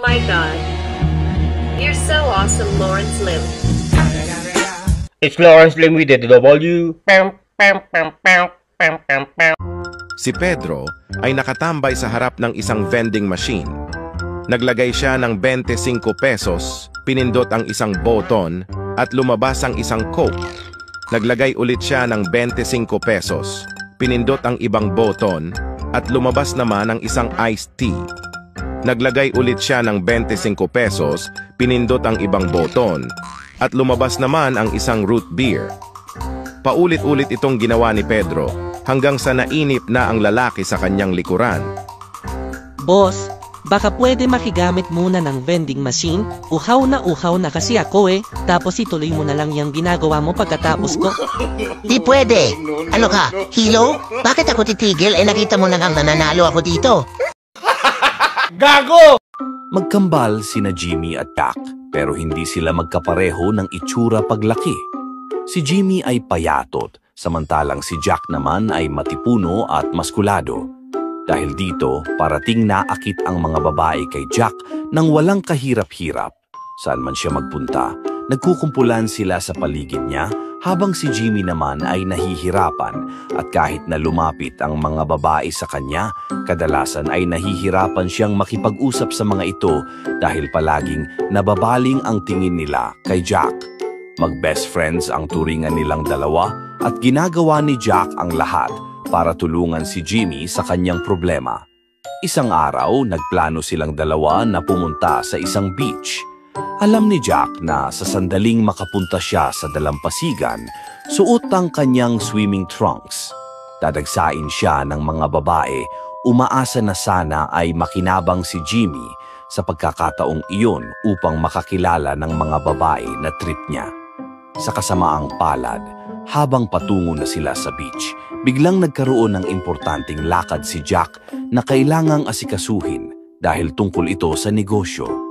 my god. You're so awesome, Lawrence Lim. It's Lawrence Lim with the W. Si Pedro ay nakatambay sa harap ng isang vending machine. Naglagay siya ng 25 pesos, pinindot ang isang button at lumabas ang isang Coke. Naglagay ulit siya ng 25 pesos, pinindot ang ibang button at lumabas naman ang isang iced tea. Naglagay ulit siya ng 25 pesos, pinindot ang ibang button at lumabas naman ang isang root beer. Paulit-ulit itong ginawa ni Pedro hanggang sa nainip na ang lalaki sa kanyang likuran. Boss, baka pwede makigamit muna ng vending machine? Uhaw na kasi ako tapos ituloy mo na lang yung ginagawa mo pagkatapos ko. Di pwede. Ano ka, hilo? Bakit ako titigil nakita mo na nga nananalo ako dito? Gago! Magkambal sina Jimmy at Jack pero hindi sila magkapareho ng itsura paglaki. Si Jimmy ay payatot, samantalang si Jack naman ay matipuno at maskulado. Dahil dito, parating naakit ang mga babae kay Jack nang walang kahirap-hirap. Saan man siya magpunta, nagkukumpulan sila sa paligid niya habang si Jimmy naman ay nahihirapan at kahit na lumapit ang mga babae sa kanya, kadalasan ay nahihirapan siyang makipag-usap sa mga ito dahil palaging nababaling ang tingin nila kay Jack. Mag-best friends ang turingan nilang dalawa at ginagawa ni Jack ang lahat para tulungan si Jimmy sa kanyang problema. Isang araw, nagplano silang dalawa na pumunta sa isang beach. Alam ni Jack na sa sandaling makapunta siya sa dalampasigan, suot ang kanyang swimming trunks. Dadagsain siya ng mga babae, umaasa na sana ay makinabang si Jimmy sa pagkakataong iyon upang makakilala ng mga babae na trip niya. Sa kasamaang palad, habang patungo na sila sa beach, biglang nagkaroon ng importanteng lakad si Jack na kailangang asikasuhin dahil tungkol ito sa negosyo.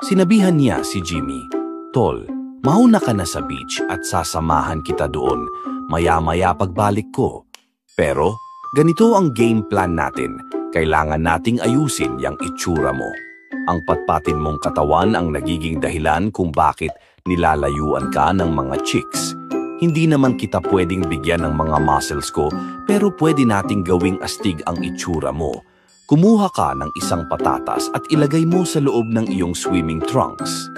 Sinabihan niya si Jimmy, "Tol, mauna ka na sa beach at sasamahan kita doon. Maya-maya pagbalik ko. Pero ganito ang game plan natin. Kailangan nating ayusin yung itsura mo. Ang patpatin mong katawan ang nagiging dahilan kung bakit nilalayuan ka ng mga chicks. Hindi naman kita pwedeng bigyan ng mga muscles ko, pero pwede nating gawing astig ang itsura mo. Kumuha ka ng isang patatas at ilagay mo sa loob ng iyong swimming trunks.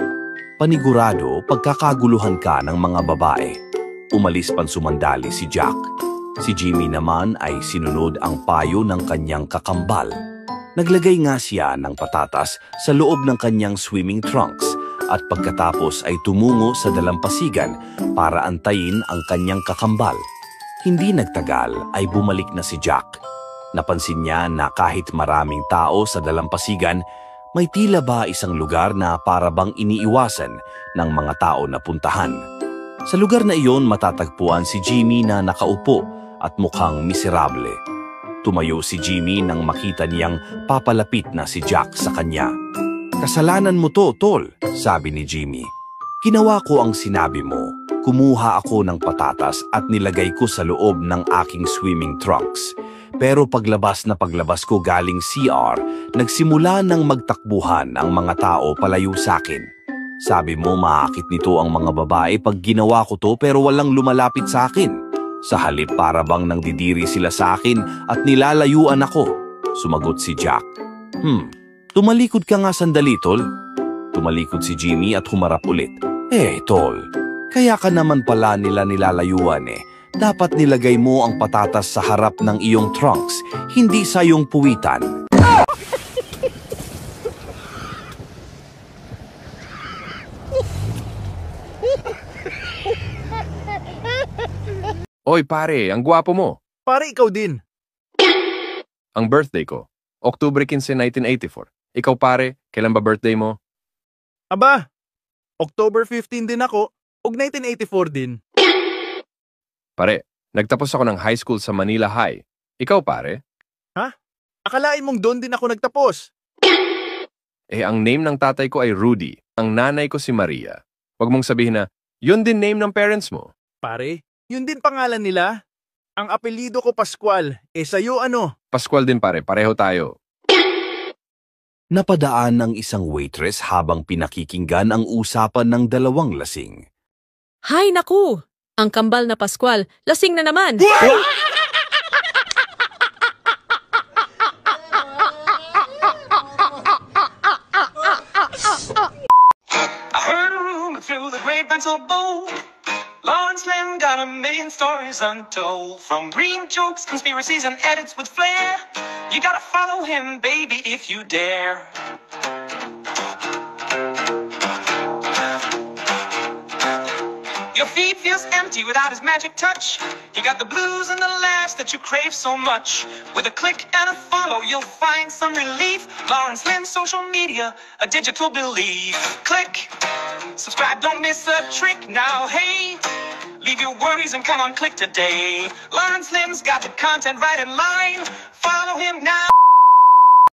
Panigurado, pagkakaguluhan ka ng mga babae." Umalis pansumandali si Jack. Si Jimmy naman ay sinunod ang payo ng kanyang kakambal. Naglagay nga siya ng patatas sa loob ng kanyang swimming trunks at pagkatapos ay tumungo sa dalampasigan para antayin ang kanyang kakambal. Hindi nagtagal ay bumalik na si Jack. Napansin niya na kahit maraming tao sa dalampasigan, may tila ba isang lugar na para bang iniiwasan ng mga tao na puntahan. Sa lugar na iyon matatagpuan si Jimmy na nakaupo at mukhang miserable. Tumayo si Jimmy nang makita niyang papalapit na si Jack sa kanya. "Kasalanan mo to, tol," sabi ni Jimmy. "Ginawa ko ang sinabi mo. Kumuha ako ng patatas at nilagay ko sa loob ng aking swimming trunks. Pero paglabas ko galing CR, nagsimula ng magtakbuhan ang mga tao palayo sa akin. Sabi mo maakit nito ang mga babae pag ginawa ko to pero walang lumalapit sa akin. Sa halip para bang nangdidiri sila sa akin at nilalayuan ako." Sumagot si Jack. Tumalikod ka nga sandali, tol." Tumalikod si Jimmy at humarap ulit. Tol, kaya ka naman pala nila nilalayuan Dapat nilagay mo ang patatas sa harap ng iyong trunks, hindi sa iyong puwitan." Oy pare, ang gwapo mo. Pare, ikaw din. Ang birthday ko, October 15, 1984. Ikaw pare, kailan ba birthday mo? Aba, October 15 din ako, og 1984 din. Pare, nagtapos ako ng high school sa Manila High. Ikaw pare? Ha? Akalain mong doon din ako nagtapos. Ang name ng tatay ko ay Rudy. Ang nanay ko si Maria. Huwag mong sabihin na, yun din name ng parents mo. Pare, yun din pangalan nila. Ang apelido ko Pascual. Sa'yo ano? Pascual din pare, pareho tayo. Napadaan ang isang waitress habang pinakikinggan ang usapan ng dalawang lasing. Hay naku! Ang kambal na Pascual, lasing na naman! I heard a rumor through the grapevine so bold. Lawrence Lim got a million stories untold. From green jokes, conspiracies, and edits with flair. You gotta follow him, baby, if you dare. Your feed feels empty without his magic touch. He got the blues and the laughs that you crave so much. With a click and a follow, you'll find some relief. Lawrence Lim, social media, a digital belief. Click, subscribe, don't miss a trick. Now, hey, leave your worries and come on, click today. Lawrence Lim's got the content right in line. Follow him now.